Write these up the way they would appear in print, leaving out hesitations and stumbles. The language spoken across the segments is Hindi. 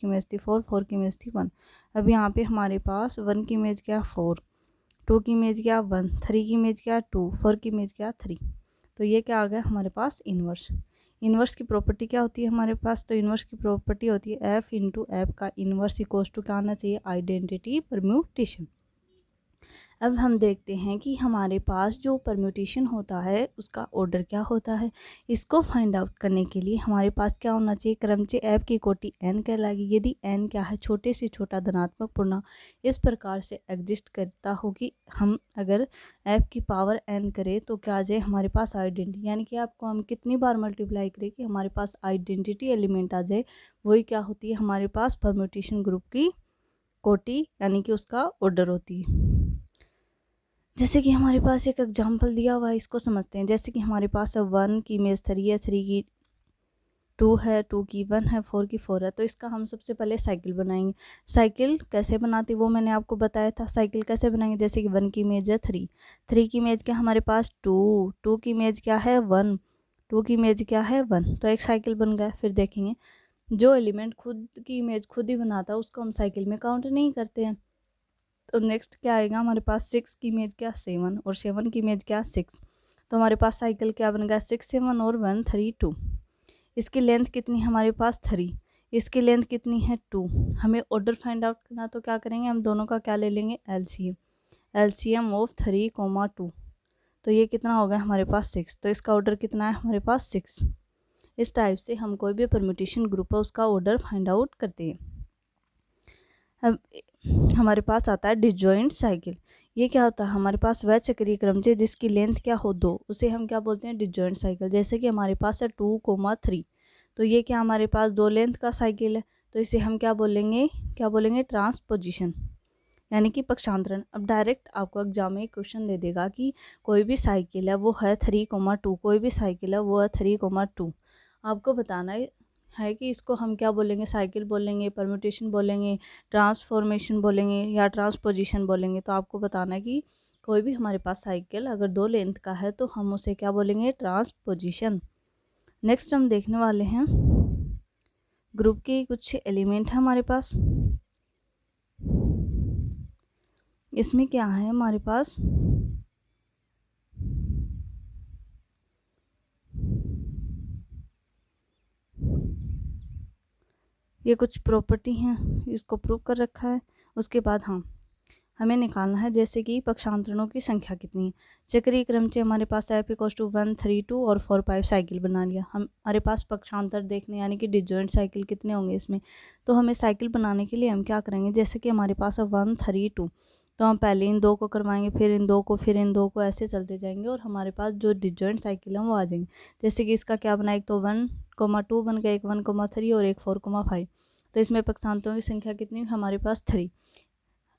की इमेज थी 4, 4 की इमेज थी 1। अब यहाँ पे हमारे पास 1 की इमेज क्या 4, 2 की इमेज क्या 1, 3 की इमेज क्या 2, 4 की इमेज क्या 3। तो ये क्या आ गया हमारे पास इन्वर्स। इन्वर्स की प्रॉपर्टी क्या होती है हमारे पास, तो इन्वर्स की प्रॉपर्टी होती है एफ इंटू एफ का इन्वर्स इक्वल्स टू क्या आना चाहिए, आइडेंटिटी परम्यूटेशन। अब हम देखते हैं कि हमारे पास जो परम्यूटेशन होता है उसका ऑर्डर क्या होता है। इसको फाइंड आउट करने के लिए हमारे पास क्या होना चाहिए, क्रमचय एफ की कोटि n कहलाएगी। यदि n क्या है, छोटे से छोटा धनात्मक पूर्णांक इस प्रकार से एग्जिस्ट करता हो कि हम अगर f की पावर n करें तो क्या आ जाए हमारे पास आइडेंटिटी, यानी कि आपको हम कितनी बार मल्टीप्लाई करें कि हमारे पास आइडेंटिटी एलिमेंट आ जाए, वही क्या होती है हमारे पास परम्यूटेशन ग्रुप की कोटि, यानी कि उसका ऑर्डर होती है। जैसे कि हमारे पास एक एग्जांपल दिया हुआ है, इसको समझते हैं। जैसे कि हमारे पास 1 की इमेज 3 है, 3 की 2 है, 2 की 1 है, 4 की 4 है। तो इसका हम सबसे पहले साइकिल बनाएंगे। साइकिल कैसे बनाते वो मैंने आपको बताया था। साइकिल कैसे बनाएंगे, जैसे कि 1 की इमेज है 3, 3 की इमेज क्या हमारे पास 2, 2 की इमेज क्या है 1, 2 की इमेज क्या है 1। तो एक साइकिल बन गया। फिर देखेंगे जो एलिमेंट खुद की इमेज खुद ही बनाता है उसको हम साइकिल में काउंट नहीं करते हैं। तो नेक्स्ट क्या आएगा हमारे पास 6 की इमेज क्या 7 और 7 की इमेज क्या 6। तो हमारे पास साइकिल क्या बन गया 6 7 और 1 3 2। इसकी लेंथ कितनी है हमारे पास 3, इसकी लेंथ कितनी है 2। हमें ऑर्डर फाइंड आउट करना, तो क्या करेंगे हम दोनों का क्या ले लेंगे एलसीएम, एलसीएम ऑफ 3, 2। तो ये कितना हो गया हमारे पास 6। तो इसका ऑर्डर कितना है हमारे पास 6। इस टाइप से हम कोई भी परम्यूटेशन ग्रुप है उसका ऑर्डर फाइंड आउट करते हैं। अब हमारे पास आता है डिसजॉइंट साइकिल। ये क्या होता है हमारे पास वह चक्रीय क्रमचय जिसकी लेंथ क्या हो 2, उसे हम क्या बोलते हैं डिसजॉइंट साइकिल। जैसे कि हमारे पास है 2, 3, तो ये क्या हमारे पास 2 लेंथ का साइकिल है, तो इसे हम क्या बोलेंगे ट्रांसपोजिशन, यानी कि पक्षांतरण। अब डायरेक्ट आपको एग्जाम में क्वेश्चन दे देगा कि कोई भी साइकिल है वो है 3, 2, कोई भी साइकिल है वो है 3, 2। आपको बताना है कि इसको हम क्या बोलेंगे, साइकिल बोलेंगे, परम्यूटेशन बोलेंगे, ट्रांसफॉर्मेशन बोलेंगे या ट्रांसपोजिशन बोलेंगे। तो आपको बताना है कि कोई भी हमारे पास साइकिल अगर 2 लेंथ का है तो हम उसे क्या बोलेंगे ट्रांसपोजिशन। नेक्स्ट हम देखने वाले हैं ग्रुप के कुछ एलिमेंट है हमारे पास। इसमें क्या है हमारे पास ये कुछ प्रॉपर्टी हैं, इसको प्रूव कर रखा है। उसके बाद हमें निकालना है जैसे कि पक्षांतरणों की संख्या कितनी है। चक्रीय क्रमचय हमारे पास है F = 1 3 2 और 4 5 साइकिल बना लिया। हमारे पास पक्षांतर देखने यानी कि डिसजॉइंट साइकिल कितने होंगे इसमें। तो हमें साइकिल बनाने के लिए हम क्या करेंगे, जैसे कि हमारे पास है 1 3 2, तो हम पहले इन 2 को करवाएंगे, फिर इन 2 को, फिर इन 2 को, ऐसे चलते जाएंगे और हमारे पास जो डिसजॉइंट साइकिल है वो आ जाएंगे। जैसे कि इसका क्या बना, एक तो 1, 2 बन गया, एक 1, 3 और एक 4, 5। तो इसमें पक्षांतरों की संख्या कितनी हमारे पास 3।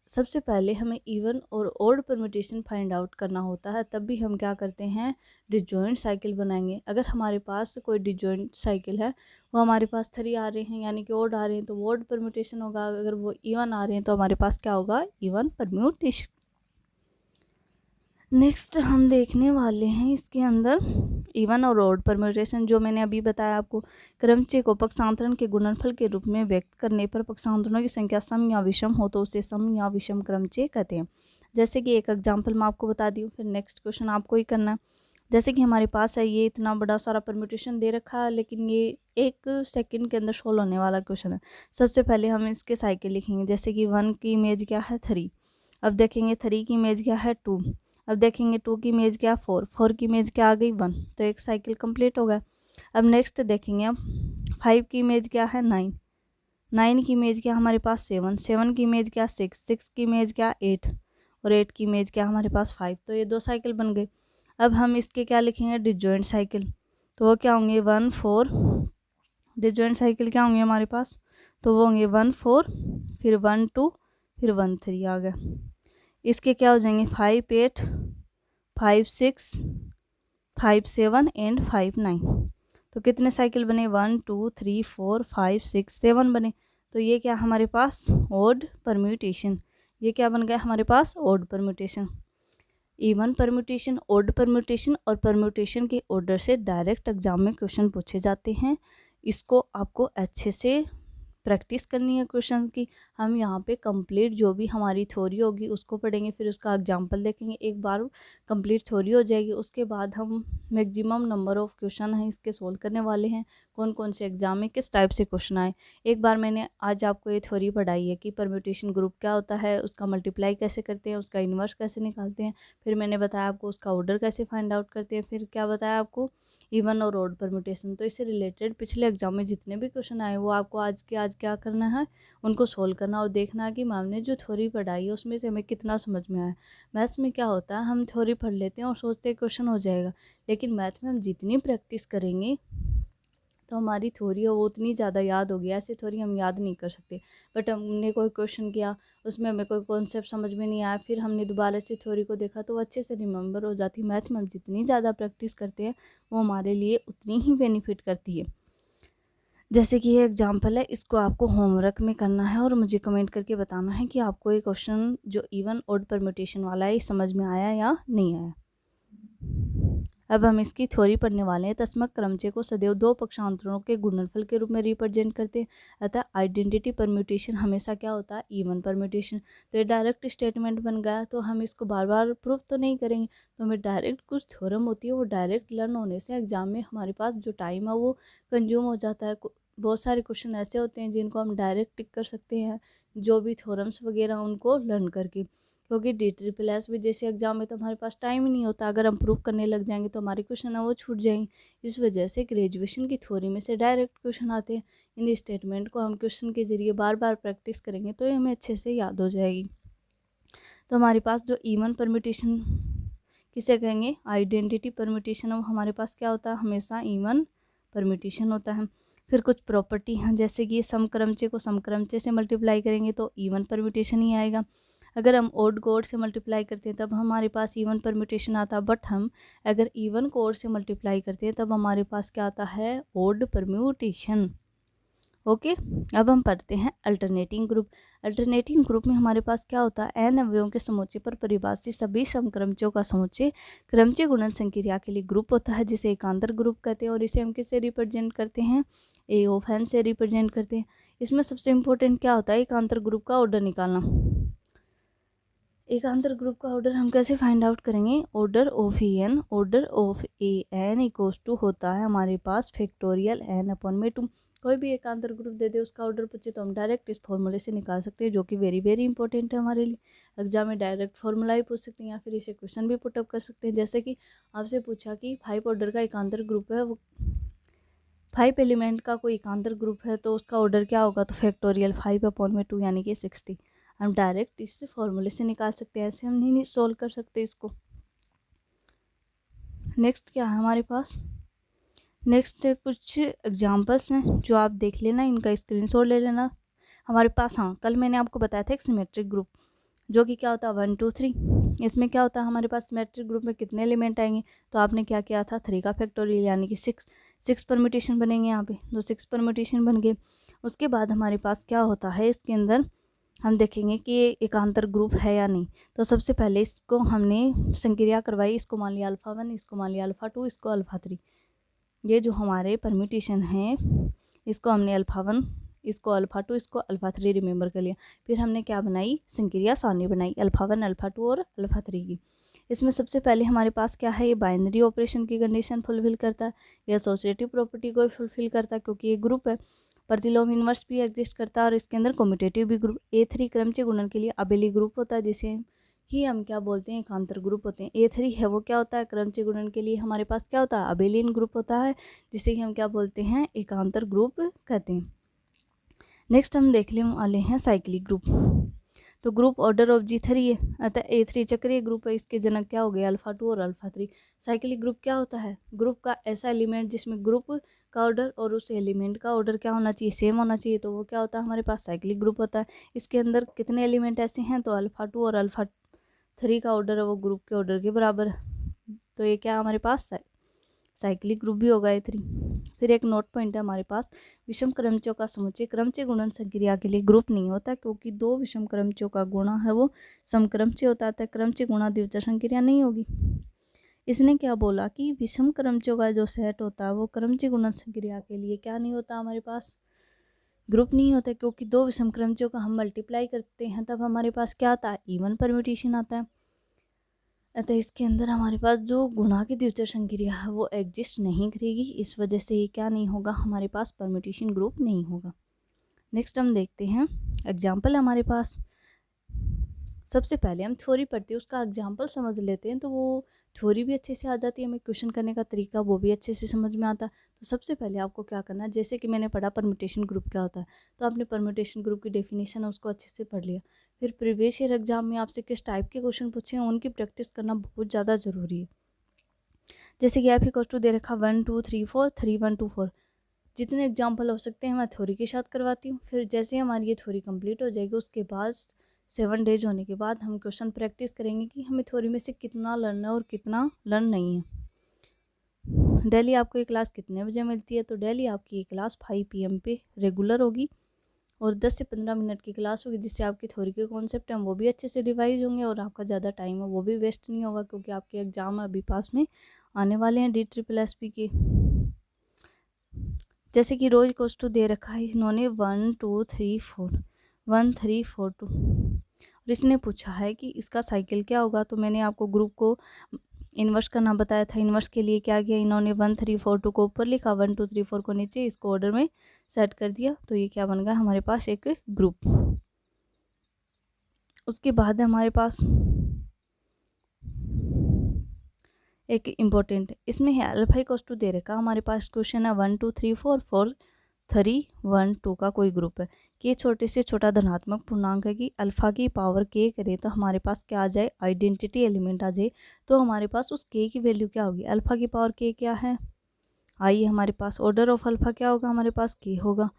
सबसे पहले हमें इवन और ऑड परम्यूटेशन फाइंड आउट करना होता है, तब भी हम क्या करते हैं डिसजॉइंट साइकिल बनाएंगे। अगर हमारे पास कोई डिसजॉइंट साइकिल है वो हमारे पास 3 आ रहे हैं यानी कि ऑड आ रहे हैं तो ऑड परम्यूटेशन होगा, अगर वो इवन आ रहे हैं तो हमारे पास क्या होगा इवन परम्यूटेशन। नेक्स्ट हम देखने वाले हैं इसके अंदर इवन और ऑड परम्यूटेशन। जो मैंने अभी बताया आपको, क्रमचय को पक्षांतरण के गुणनफल के रूप में व्यक्त करने पर पक्षांतरणों की संख्या सम या विषम हो तो उसे सम या विषम क्रमचय कहते हैं। जैसे कि एक एग्जांपल मैं आपको बता दी हूँ, फिर नेक्स्ट क्वेश्चन आपको ही करना है। जैसे कि हमारे पास है ये इतना बड़ा सारा परम्यूटेशन दे रखा है, लेकिन ये 1 सेकंड के अंदर सोल्व होने वाला क्वेश्चन है। सबसे पहले हम इसके साइकिल लिखेंगे। जैसे कि 1 की इमेज क्या है 3, अब देखेंगे 3 की इमेज क्या है 2, अब देखेंगे 2 की इमेज क्या 4, 4 की इमेज क्या आ गई 1। तो एक साइकिल कंप्लीट हो गया। अब नेक्स्ट देखेंगे हम 5 की इमेज क्या है 9, 9 की इमेज क्या हमारे पास 7, 7 की इमेज क्या 6, 6 की इमेज क्या 8 और 8 की इमेज क्या हमारे पास 5। तो ये 2 साइकिल बन गए। अब हम इसके क्या लिखेंगे डिसजॉइंट साइकिल, तो वो क्या होंगे 1 4। डिसजॉइंट साइकिल क्या होंगे हमारे पास, तो वो होंगे 1 4 फिर 1 2 फिर 1 3 आ गया। इसके क्या हो जाएंगे 5 8 5 6 5 7 एंड 5 9। तो कितने साइकिल बने 1 2 3 4 5 6 7 बने। तो ये क्या हमारे पास ऑड परम्यूटेशन, ये क्या बन गया हमारे पास odd permutation. Even permutation, odd permutation और परम्यूटेशन के ऑर्डर से डायरेक्ट एग्जाम में क्वेश्चन पूछे जाते हैं। इसको आपको अच्छे से प्रैक्टिस करनी है क्वेश्चन की। हम यहाँ पे कंप्लीट जो भी हमारी थ्योरी होगी उसको पढ़ेंगे, फिर उसका एग्जांपल देखेंगे। एक बार कंप्लीट थ्योरी हो जाएगी उसके बाद हम मैक्सिमम नंबर ऑफ क्वेश्चन हैं इसके सोल्व करने वाले हैं, कौन कौन से एग्जाम में किस टाइप से क्वेश्चन आए। एक बार मैंने आज आपको ये थ्योरी पढ़ाई है कि परम्यूटेशन ग्रुप क्या होता है, उसका मल्टीप्लाई कैसे करते हैं, उसका इन्वर्स कैसे निकालते हैं, फिर मैंने बताया आपको उसका ऑर्डर कैसे फाइंड आउट करते हैं, फिर क्या बताया आपको इवन और ऑड परम्यूटेशन। तो इससे रिलेटेड पिछले एग्जाम में जितने भी क्वेश्चन आए वो आपको आज क्या करना है, उनको सोल्व करना और देखना है कि मैम ने जो थ्योरी पढ़ाई है उसमें से हमें कितना समझ में आया। मैथ्स में क्या होता है, हम थ्योरी पढ़ लेते हैं और सोचते हैं क्वेश्चन हो जाएगा, लेकिन मैथ में हम जितनी प्रैक्टिस करेंगे तो हमारी थ्योरी है वो उतनी ज़्यादा याद होगी। ऐसी थ्योरी हम याद नहीं कर सकते, बट हमने कोई क्वेश्चन किया उसमें हमें कोई कॉन्सेप्ट समझ में नहीं आया, फिर हमने दोबारा से थ्योरी को देखा तो वो अच्छे से रिमेंबर हो जाती है। मैथ में हम जितनी ज़्यादा प्रैक्टिस करते हैं वो हमारे लिए उतनी ही बेनिफिट करती है। जैसे कि ये एग्जाम्पल है, इसको आपको होमवर्क में करना है और मुझे कमेंट करके बताना है कि आपको ये क्वेश्चन जो इवन ऑड परम्यूटेशन वाला है समझ में आया या नहीं आया। अब हम इसकी थ्योरी पढ़ने वाले हैं। तस्मक क्रमचे को सदैव दो पक्षांतरों के गुणनफल के रूप में रिप्रेजेंट करते हैं, अतः आइडेंटिटी परम्यूटेशन हमेशा क्या होता है, इवन परम्यूटेशन। तो ये डायरेक्ट स्टेटमेंट बन गया, तो हम इसको बार बार प्रूव तो नहीं करेंगे, तो हमें डायरेक्ट कुछ थ्योरम होती है वो डायरेक्ट लर्न होने से एग्जाम में हमारे पास जो टाइम है वो कंज्यूम हो जाता है। बहुत सारे क्वेश्चन ऐसे होते हैं जिनको हम डायरेक्ट टिक कर सकते हैं जो भी थ्योरम्स वगैरह उनको लर्न करके, क्योंकि DSSS भी जैसे एग्जाम में तो हमारे पास टाइम ही नहीं होता। अगर हम प्रूव करने लग जाएंगे तो हमारे क्वेश्चन है वो छूट जाएंगे। इस वजह से ग्रेजुएशन की थ्योरी में से डायरेक्ट क्वेश्चन आते हैं। इन स्टेटमेंट को हम क्वेश्चन के जरिए बार बार प्रैक्टिस करेंगे तो ये हमें अच्छे से याद हो जाएगी। तो हमारे पास जो इवन परम्यूटेशन किसे कहेंगे, आइडेंटिटी परम्यूटेशन, वो हमारे पास क्या होता है, हमेशा इवन परम्यूटेशन होता है। फिर कुछ प्रॉपर्टी हैं, जैसे कि समक्रमचे को समक्रमचे से मल्टीप्लाई करेंगे तो इवन परम्यूटेशन ही आएगा। अगर हम ओड को ओड से मल्टीप्लाई करते हैं तब हमारे पास इवन परम्यूटेशन आता है, बट हम अगर इवन को ओड से मल्टीप्लाई करते हैं तब हमारे पास क्या आता है, ओड परम्यूटेशन। ओके, अब हम पढ़ते हैं अल्टरनेटिंग ग्रुप। अल्टरनेटिंग ग्रुप में हमारे पास क्या होता है, एन अवयवों के समुच्चय पर परिभाषित सभी समक्रमचों का समुच्चय क्रमचय गुणन संक्रिया के लिए ग्रुप होता है, जिसे एकांतर ग्रुप कहते हैं। और इसे हम किससे रिप्रेजेंट करते हैं, ए ऑफ एन से रिप्रेजेंट करते हैं। इसमें सबसे इंपॉर्टेंट क्या होता है, एकांतर ग्रुप का ऑर्डर निकालना। एकांतर ग्रुप का ऑर्डर हम कैसे फाइंड आउट करेंगे, order of N, order of A N equals to होता है हमारे पास फैक्टोरियल एन अपॉन में 2। कोई भी एकांतर ग्रुप दे दे उसका ऑर्डर पूछे तो हम डायरेक्ट इस फॉर्मूले से निकाल सकते हैं, जो कि वेरी वेरी इंपॉर्टेंट है हमारे लिए। एग्जाम में डायरेक्ट फॉर्मूला ही पूछ सकते हैं या फिर इसे क्वेश्चन भी पुटअप कर सकते हैं। जैसे कि आपसे पूछा कि 5 ऑर्डर का एकांतर ग्रुप है, वो 5 एलिमेंट का कोई एकांतर ग्रुप है तो उसका ऑर्डर क्या होगा, तो फैक्टोरियल 5 अपॉन में 2 यानी कि 60। हम डायरेक्ट इस फॉर्मूले से निकाल सकते हैं, ऐसे हम नहीं सोल्व कर सकते इसको। नेक्स्ट क्या है हमारे पास, नेक्स्ट कुछ एग्जांपल्स हैं जो आप देख लेना, इनका स्क्रीनशॉट ले लेना हमारे पास। हाँ, कल मैंने आपको बताया था एक सिमेट्रिक ग्रुप, जो कि क्या होता है 1 2 3। इसमें क्या होता है हमारे पास सिमेट्रिक ग्रुप में कितने एलिमेंट आएंगे, तो आपने क्या किया था 3 का फैक्टोरियल यानी कि 6 परम्यूटेशन बनेंगे यहाँ पे, तो 6 परम्यूटेशन बन गए। उसके बाद हमारे पास क्या होता है, इसके अंदर हम देखेंगे कि ये एकांतर ग्रुप है या नहीं। तो सबसे पहले इसको हमने संक्रिया करवाई, इसको मान लिया अल्फ़ा 1, इसको मान लिया अल्फ़ा 2, इसको अल्फ़ा 3। ये जो हमारे परम्यूटेशन हैं इसको हमने अल्फ़ा 1, इसको अल्फ़ा 2, इसको अल्फ़ा 3 रिमेंबर कर लिया। फिर हमने क्या बनाई, संक्रिया सारणी बनाई अल्फ़ा 1, अल्फ़ा 2 और अल्फ़ा 3 की। इसमें सबसे पहले हमारे पास क्या है, ये बाइनरी ऑपरेशन की कंडीशन फुलफिल करता है, ये एसोसिएटिव प्रॉपर्टी को फुलफिल करता है क्योंकि ये ग्रुप है। प्रतिलोम इन्वर्स भी एग्जिस्ट करता है और इसके अंदर कम्यूटेटिव भी ग्रुप। A3 क्रमचय गुणन के लिए अबेली ग्रुप होता है, जिसे ही हम क्या बोलते हैं, एकांतर ग्रुप होते हैं। A3 है वो क्या होता है, क्रमचय गुणन के लिए हमारे पास क्या होता है, अबेलियन ग्रुप होता है, जिसे हम क्या बोलते हैं, एकांतर ग्रुप कहते हैं। नेक्स्ट हम देखने वाले हैं साइक्लिक ग्रुप। तो ग्रुप ऑर्डर ऑफ G3 है, अतः A3 चक्रीय ग्रुप है, इसके जनक क्या हो गए अल्फ़ा 2 और अल्फ़ा 3। साइक्लिक ग्रुप क्या होता है, ग्रुप का ऐसा एलिमेंट जिसमें ग्रुप का ऑर्डर और उस एलिमेंट का ऑर्डर क्या होना चाहिए, सेम होना चाहिए, तो वो क्या होता है हमारे पास साइक्लिक ग्रुप होता है। इसके अंदर कितने एलिमेंट ऐसे हैं, तो अल्फ़ा 2 और अल्फ़ा 3 का ऑर्डर है वो ग्रुप के ऑर्डर के बराबर है, तो ये क्या हमारे पास साइक्लिक ग्रुप भी होगा A3। फिर एक नोट पॉइंट है हमारे पास, विषम क्रमचयों का समुच्चय क्रमचय गुणन संक्रिया के लिए ग्रुप नहीं होता, क्योंकि 2 विषम क्रमचयों का गुणा है वो समक्रमचय होता है, क्रमचय गुणा द्वितीय संक्रिया नहीं होगी। इसने क्या बोला कि विषम क्रमचयों का जो सेट होता है वो क्रमचय गुणन संक्रिया के लिए क्या नहीं होता हमारे पास, ग्रुप नहीं होता क्योंकि दो विषम क्रमचियों का हम मल्टीप्लाई करते हैं तब हमारे पास क्या आता है, इवन परम्यूटेशन आता है। अतः इसके अंदर हमारे पास जो गुणा की द्वितीय संक्रिया है वो एग्जिस्ट नहीं करेगी, इस वजह से ये क्या नहीं होगा, हमारे पास परम्यूटेशन ग्रुप नहीं होगा। नेक्स्ट हम देखते हैं एग्जाम्पल हमारे पास। सबसे पहले हम थ्योरी पढ़ते हैं, उसका एग्जाम्पल समझ लेते हैं तो वो थ्योरी भी अच्छे से आ जाती है, हमें क्वेश्चन करने का तरीका वो भी अच्छे से समझ में आता है। तो सबसे पहले आपको क्या करना है, जैसे कि मैंने पढ़ा परम्यूटेशन ग्रुप क्या होता है, तो आपने परम्यूटेशन ग्रुप की डेफिनेशन है उसको अच्छे से पढ़ लिया। फिर प्रीवियस ईयर एग्जाम में आपसे किस टाइप के क्वेश्चन पूछे हैं उनकी प्रैक्टिस करना बहुत ज़्यादा ज़रूरी है। जैसे कि एफ इक्वल्स टू दे रखा 1 2 3 4 3 1 2 4, जितने एग्जाम्पल हो सकते हैं मैं थ्योरी के साथ करवाती हूँ। फिर जैसे हमारी ये थ्योरी कंप्लीट हो जाएगी उसके बाद 7 डेज होने के बाद हम क्वेश्चन प्रैक्टिस करेंगे कि हमें थ्योरी में से कितना लर्न है और कितना लर्न नहीं है। डेली आपको ये क्लास कितने बजे मिलती है, तो डेली आपकी ये क्लास 5 PM पे रेगुलर होगी और 10 से 15 मिनट की क्लास होगी, जिससे आपकी थ्योरी के कॉन्सेप्ट हैं वो भी अच्छे से रिवाइज होंगे और आपका ज़्यादा टाइम है वो भी वेस्ट नहीं होगा, क्योंकि आपके एग्जाम अभी पास में आने वाले हैं DSSS के। जैसे कि रोज इक्वल्स टू दे रखा है इन्होंने 1 2 3 4 1 3 4 2 और इसने पूछा है कि इसका साइकिल क्या होगा। तो मैंने आपको ग्रुप को इन्वर्स करना बताया था। इन्वर्स के लिए क्या किया, इन्होंने 1 3 4 2 को ऊपर लिखा, 1 2 3 4 को नीचे, इसको ऑर्डर में सेट कर दिया, तो ये क्या बन गया हमारे पास, एक ग्रुप। उसके बाद हमारे पास एक इम्पोर्टेंट इसमें है अल्फा इक्वल्स टू दे रखा, हमारे पास क्वेश्चन है 1 2 3 4 4 3 1 2 का कोई ग्रुप है कि छोटे से छोटा धनात्मक पूर्णांक है कि अल्फा की पावर के करें तो हमारे पास क्या आ जाए, आइडेंटिटी एलिमेंट आ जाए। तो हमारे पास उस के की वैल्यू क्या होगी, अल्फा की पावर के क्या है, आइए हमारे पास ऑर्डर ऑफ अल्फा क्या होगा, हमारे पास के होगा।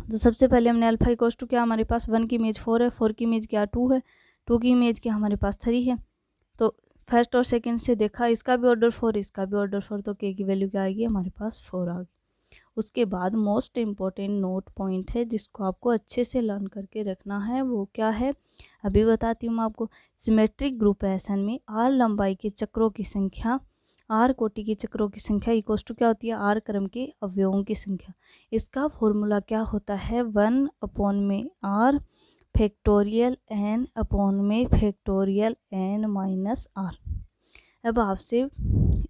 तो सबसे पहले हमने अल्फा इक्वल्स टू क्या, हमारे पास 1 की इमेज 4 है, 4 की इमेज क्या 2 है, 2 की इमेज क्या हमारे पास 3 है। तो फर्स्ट और सेकंड से देखा, इसका भी ऑर्डर 4 इसका भी ऑर्डर 4, तो के की वैल्यू क्या आएगी, हमारे पास 4 आ गई। उसके बाद मोस्ट इम्पॉर्टेंट नोट पॉइंट है जिसको आपको अच्छे से लर्न करके रखना है, वो क्या है अभी बताती हूँ मैं आपको। सिमेट्रिक ग्रुप एसन में आर लंबाई के चक्रों की संख्या, आर कोटि के चक्रों की संख्या इक्वल्स टू क्या होती है, आर क्रम के अवयवों की संख्या। इसका फॉर्मूला क्या होता है, 1 अपॉन में आर फैक्टोरियल एन अपॉन में फैक्टोरियल एन माइनस आर। अब आपसे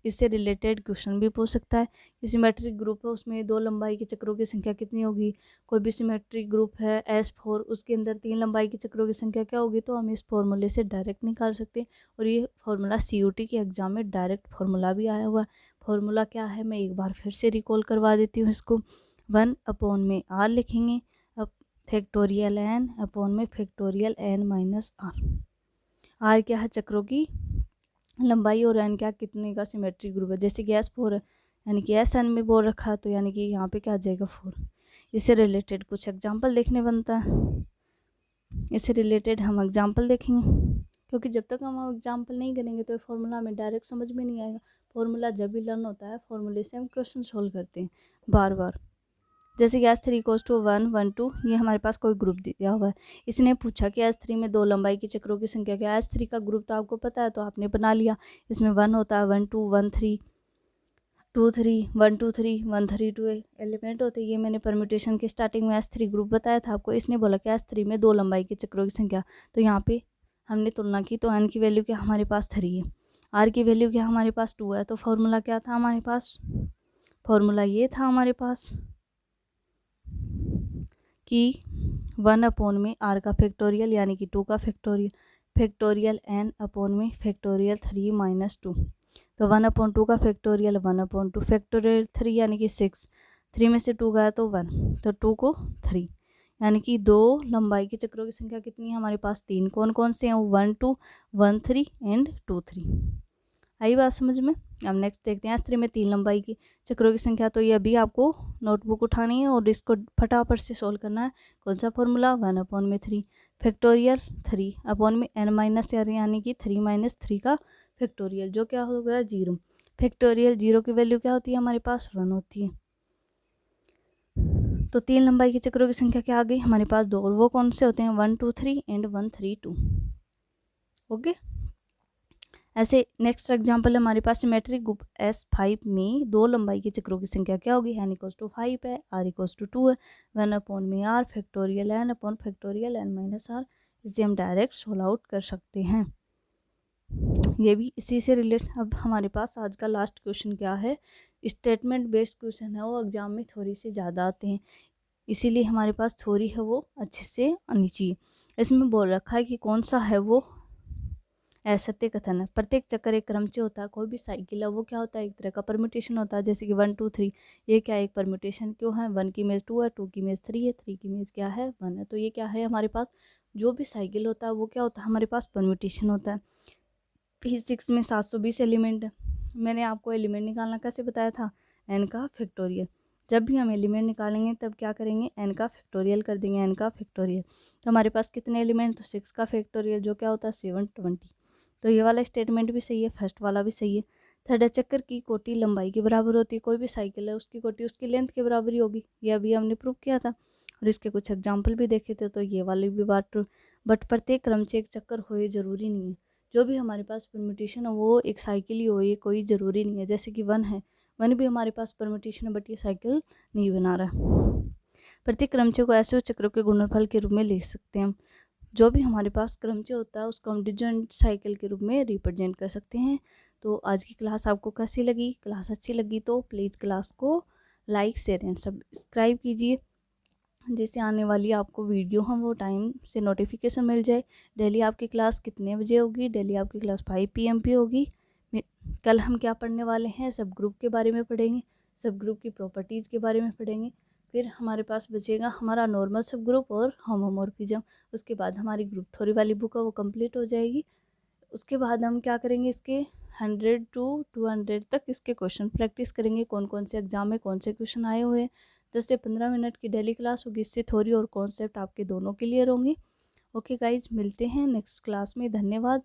इससे रिलेटेड क्वेश्चन भी पूछ सकता है कि सिमेट्रिक ग्रुप है उसमें 2 लंबाई के चक्रों की संख्या कितनी होगी। कोई भी सिमेट्रिक ग्रुप है S4 उसके अंदर 3 लंबाई के चक्रों की संख्या क्या होगी, तो हम इस फॉर्मूले से डायरेक्ट निकाल सकते हैं। और ये फॉर्मूला CUT के एग्जाम में डायरेक्ट फॉर्मूला भी आया हुआ है। फॉर्मूला क्या है मैं एक बार फिर से रिकॉल करवा देती हूँ इसको। 1 अपॉन में आर लिखेंगे, अब फैक्टोरियल एन अपॉन में फैक्टोरियल एन माइनस आर क्या है, चक्रों की लंबाई, और एन क्या कितने का सिमेट्रिक ग्रुप है। जैसे कि S4 है यानी कि SN में बोल रखा, तो यानी कि यहाँ पे क्या आ जाएगा 4। इससे रिलेटेड कुछ एग्जाम्पल देखने बनता है, इससे रिलेटेड हम एग्जाम्पल देखेंगे, क्योंकि जब तक हम एग्जाम्पल नहीं करेंगे तो फॉर्मूला हमें डायरेक्ट समझ में नहीं आएगा। फॉर्मूला जब भी लर्न होता है फॉर्मूले से हम क्वेश्चन सोल्व करते हैं बार बार। जैसे कि S3 इक्वल्स टू 1 1 2, ये हमारे पास कोई ग्रुप दिया हुआ है। इसने पूछा कि S3 में 2 लंबाई के चक्रों की संख्या क्या है। S3 का ग्रुप तो आपको पता है तो आपने बना लिया। इसमें 1 होता है, 1 2 1 3 2 3 1 2 3 1 3 2 एलिमेंट होते हैं। ये मैंने परम्यूटेशन के स्टार्टिंग में S3 ग्रुप बताया था आपको। इसने बोला कि S3 में 2 लंबाई के चक्रों की संख्या, तो यहाँ पे हमने तुलना की तो n की वैल्यू क्या हमारे पास 3 है, r की वैल्यू क्या हमारे पास 2 है। तो फॉर्मूला क्या था हमारे पास, फॉर्मूला ये था हमारे पास कि 1 अपॉन में r का फैक्टोरियल यानी कि 2 का फैक्टोरियल, फैक्टोरियल n अपॉन में फैक्टोरियल 3 माइनस 2। तो 1 अपॉन 2 का फैक्टोरियल 1 अपॉन 2 फैक्टोरियल 3 यानी कि 6, 3 में से 2 गया तो 1, तो 2 को 3 यानी कि 2 लंबाई के चक्रों की संख्या कितनी है हमारे पास 3। कौन कौन से हैं, 1 2 1 3 एंड 2 3। आई बात समझ में। अब नेक्स्ट देखते हैं S3 में 3 लंबाई की चक्रों की संख्या। तो ये अभी आपको नोटबुक उठानी है और इसको फटाफट से सोल्व करना है। कौन सा फॉर्मूला, 1 अपॉन में 3 फैक्टोरियल 3 अपॉन में n माइनस यानी कि 3 माइनस 3 का फैक्टोरियल, जो क्या हो गया 0। फैक्टोरियल 0 की वैल्यू क्या होती है हमारे पास 1 होती है। तो 3 लंबाई के चक्रों की संख्या क्या आ गई हमारे पास 2, और वो कौन से होते हैं 1 2 3 एंड 1 3 2। ओके। ऐसे नेक्स्ट एग्जांपल हमारे पास सिमेट्रिक ग्रुप S5 में 2 लंबाई के चक्रों की संख्या क्या होगी, n = 5 है, r = 2 है, 1/r factorial n upon factorial n minus r। इसे हम डायरेक्ट सोल्व आउट कर सकते हैं। ये भी इसी से रिलेटेड। अब हमारे पास आज का लास्ट क्वेश्चन क्या है, स्टेटमेंट बेस्ड क्वेश्चन है, वो एग्जाम में थोड़ी से ज़्यादा आते हैं, इसीलिए हमारे पास थोड़ी है वो अच्छे से आनी चाहिए। इसमें बोल रखा है कि कौन सा है वो असत्य कथन है। प्रत्येक चक्कर एक क्रम से होता है, कोई भी साइकिल है वो क्या होता है, एक तरह का परम्यूटेशन होता है, जैसे कि 1 2 3। ये क्या एक परम्यूटेशन क्यों है, 1 की इमेज 2 है, 2 की इमेज 3 है, 3 की इमेज क्या है 1 है। तो ये क्या है हमारे पास, जो भी साइकिल होता है वो क्या होता है हमारे पास परम्यूटेशन होता है। P6 में 720 एलिमेंट है। मैंने आपको एलिमेंट निकालना कैसे बताया था, n का फैक्टोरियल। जब भी हम एलिमेंट निकालेंगे तब क्या करेंगे, n का फैक्टोरियल कर देंगे, n का फैक्टोरियल। तो हमारे पास कितने एलिमेंट, तो 6 का फैक्टोरियल जो क्या होता है 720। तो ये वाला स्टेटमेंट भी सही है, फर्स्ट वाला भी सही है। थर्ड, चक्कर की कोटि लंबाई के बराबर होती है, कोई भी साइकिल है उसकी कोटि उसकी लेंथ के बराबर ही होगी, ये अभी हमने प्रूव किया था और इसके कुछ एग्जाम्पल भी देखे थे, तो ये वाली भी बात ट्रू। बट प्रत्येक क्रम से एक चक्कर हो ये ज़रूरी नहीं है, जो भी हमारे पास परम्यूटेशन है वो एक साइकिल ही हो, ये कोई ज़रूरी नहीं है। जैसे कि 1 है, 1 भी हमारे पास परम्यूटेशन है बट ये साइकिल नहीं बना रहा। प्रत्येक क्रमचय को ऐसे चक्रों के गुणनफल के रूप में लिख सकते हैं हम। जो भी हमारे पास क्रमचय होता है उसको हम डिस्जॉइंट साइकिल के रूप में रिप्रेजेंट कर सकते हैं। तो आज की क्लास आपको कैसी लगी, क्लास अच्छी लगी तो प्लीज़ क्लास को लाइक शेयर एंड सब्सक्राइब कीजिए, जिससे आने वाली आपको वीडियो हम वो टाइम से नोटिफिकेशन मिल जाए। डेली आपकी क्लास कितने बजे होगी, डेली आपकी क्लास 5 PM पे होगी। कल हम क्या पढ़ने वाले हैं, सब ग्रुप के बारे में पढ़ेंगे, सब ग्रुप की प्रॉपर्टीज़ के बारे में पढ़ेंगे। फिर हमारे पास बचेगा हमारा नॉर्मल सब ग्रुप और होमोमॉर्फिज्म। उसके बाद हमारी ग्रुप थ्योरी वाली बुक है वो कंप्लीट हो जाएगी। उसके बाद हम क्या करेंगे, इसके 100 to 200 तक इसके क्वेश्चन प्रैक्टिस करेंगे, कौन कौन से एग्जाम में कौन से क्वेश्चन आए हुए हैं। 10 से 15 मिनट की डेली क्लास होगी, इससे थ्योरी और कॉन्सेप्ट आपके दोनों क्लियर होंगे। ओके गाइज, मिलते हैं नेक्स्ट क्लास में, धन्यवाद।